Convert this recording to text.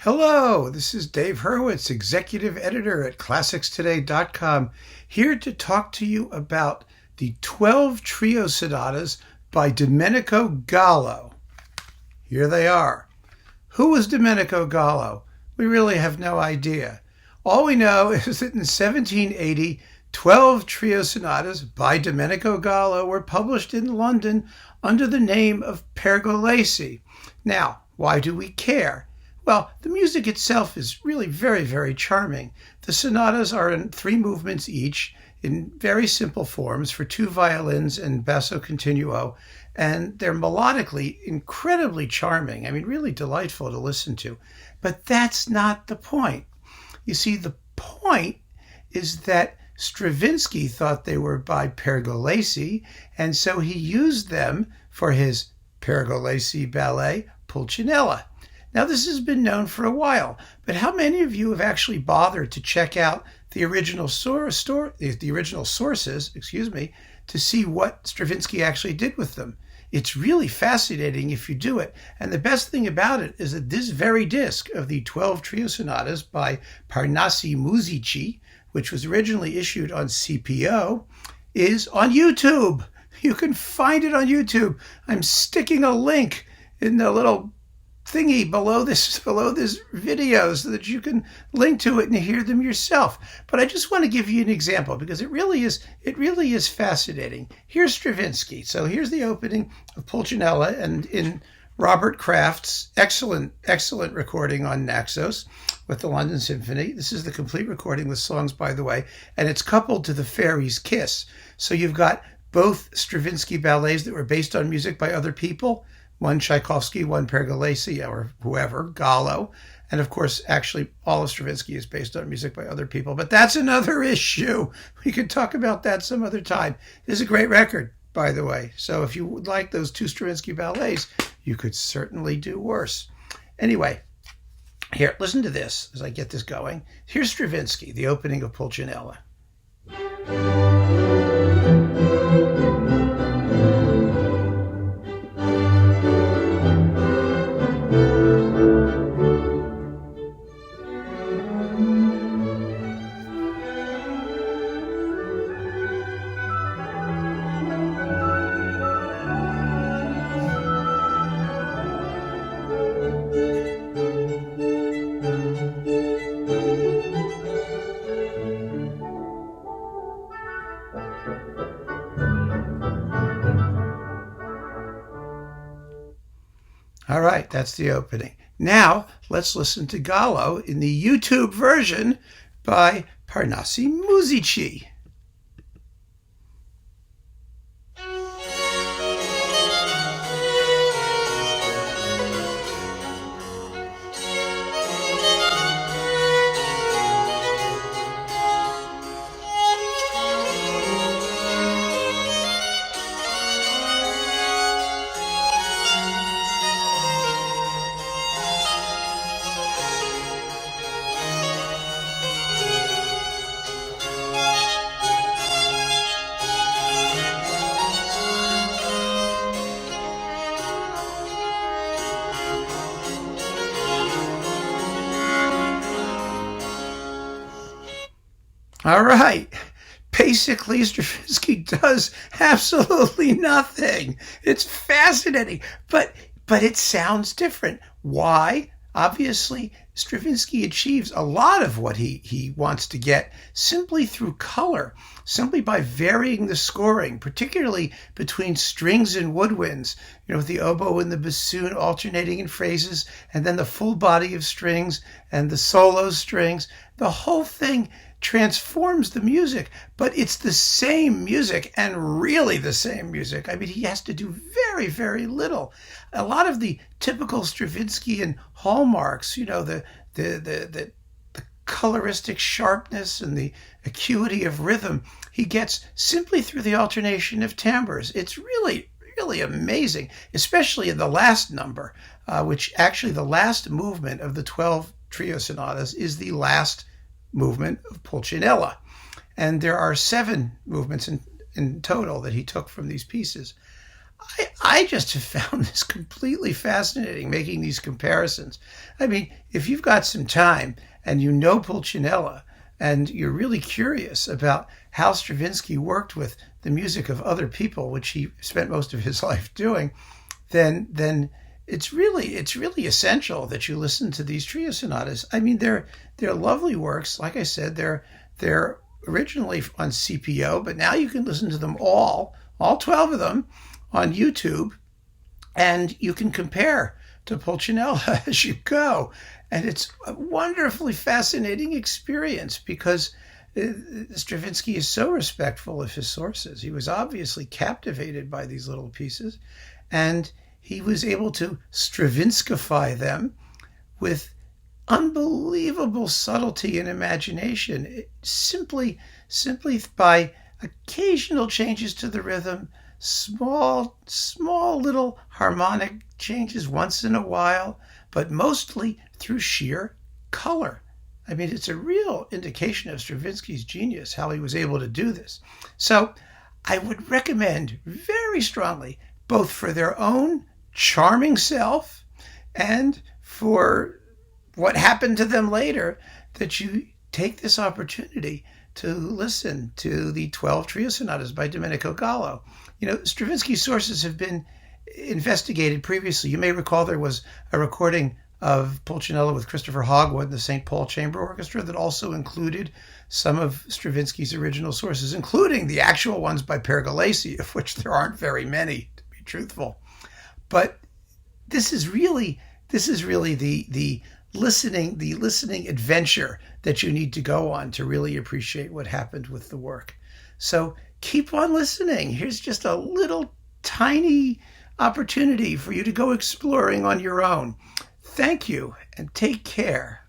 Hello, this is Dave Hurwitz, Executive Editor at ClassicsToday.com, here to talk to you about the 12 trio sonatas by Domenico Gallo. Here they are. Who was Domenico Gallo? We really have no idea. All we know is that in 1780, 12 trio sonatas by Domenico Gallo were published in London under the name of Pergolesi. Now, why do we care? Well, the music itself is really very, very charming. The sonatas are in 3 movements each, in very simple forms for 2 violins and basso continuo, and they're melodically incredibly charming. I mean, really delightful to listen to. But that's not the point. You see, the point is that Stravinsky thought they were by Pergolesi, and so he used them for his Pergolesi ballet, Pulcinella. Now, this has been known for a while, but how many of you have actually bothered to check out the original sources, to see what Stravinsky actually did with them? It's really fascinating if you do it. And the best thing about it is that this very disc of the 12 trio sonatas by Parnassi Musici, which was originally issued on CPO, is on YouTube. You can find it on YouTube. I'm sticking a link in the little thingy below this video so that you can link to it and hear them yourself. But I just want to give you an example because it really is fascinating. Here's Stravinsky. So here's the opening of Pulcinella, and in Robert Kraft's excellent recording on Naxos with the London Symphony. This is the complete recording with songs, by the way, and it's coupled to the Fairy's Kiss. So you've got both Stravinsky ballets that were based on music by other people, one Tchaikovsky, one Pergolesi, or whoever, Gallo. And of course, actually, all of Stravinsky is based on music by other people. But that's another issue. We could talk about that some other time. This is a great record, by the way. So if you would like those 2 Stravinsky ballets, you could certainly do worse. Anyway, here, listen to this as I get this going. Here's Stravinsky, the opening of Pulcinella. All right, that's the opening. Now, let's listen to Gallo in the YouTube version by Parnassi Musici. All right. Basically, Stravinsky does absolutely nothing. It's fascinating, but it sounds different. Why? Obviously, Stravinsky achieves a lot of what he wants to get simply through color, simply by varying the scoring, particularly between strings and woodwinds, with the oboe and the bassoon alternating in phrases, and then the full body of strings and the solo strings. The whole thing transforms the music, but it's the same music, and really the same music. I mean, he has to do very, very little. A lot of the typical Stravinsky hallmarks, the coloristic sharpness and the acuity of rhythm, he gets simply through the alternation of timbres. It's really, really amazing, especially in the last number, which actually the last movement of the 12 trio sonatas is the last movement of Pulcinella. And there are 7 movements in total that he took from these pieces. I just have found this completely fascinating, making these comparisons. I mean, if you've got some time and you know Pulcinella and you're really curious about how Stravinsky worked with the music of other people, which he spent most of his life doing, then it's really essential that you listen to these trio sonatas. I mean, they're lovely works. Like I said, they're originally on CPO, but now you can listen to them all 12 of them, on YouTube, and you can compare to Pulcinella as you go. And it's a wonderfully fascinating experience because Stravinsky is so respectful of his sources. He was obviously captivated by these little pieces, and he was able to Stravinskify them with unbelievable subtlety and imagination, simply by occasional changes to the rhythm, small little harmonic changes once in a while, but mostly through sheer color. I mean, it's a real indication of Stravinsky's genius, how he was able to do this. So I would recommend very strongly, both for their own charming self and for what happened to them later, that you take this opportunity to listen to the 12 trio sonatas by Domenico Gallo. You know, Stravinsky's sources have been investigated previously. You may recall there was a recording of Pulcinella with Christopher Hogwood and the St. Paul Chamber Orchestra that also included some of Stravinsky's original sources, including the actual ones by Pergolesi, of which there aren't very many, to be truthful. But this is really the listening adventure that you need to go on to really appreciate what happened with the work. So keep on listening. Here's just a little tiny opportunity for you to go exploring on your own. Thank you and take care.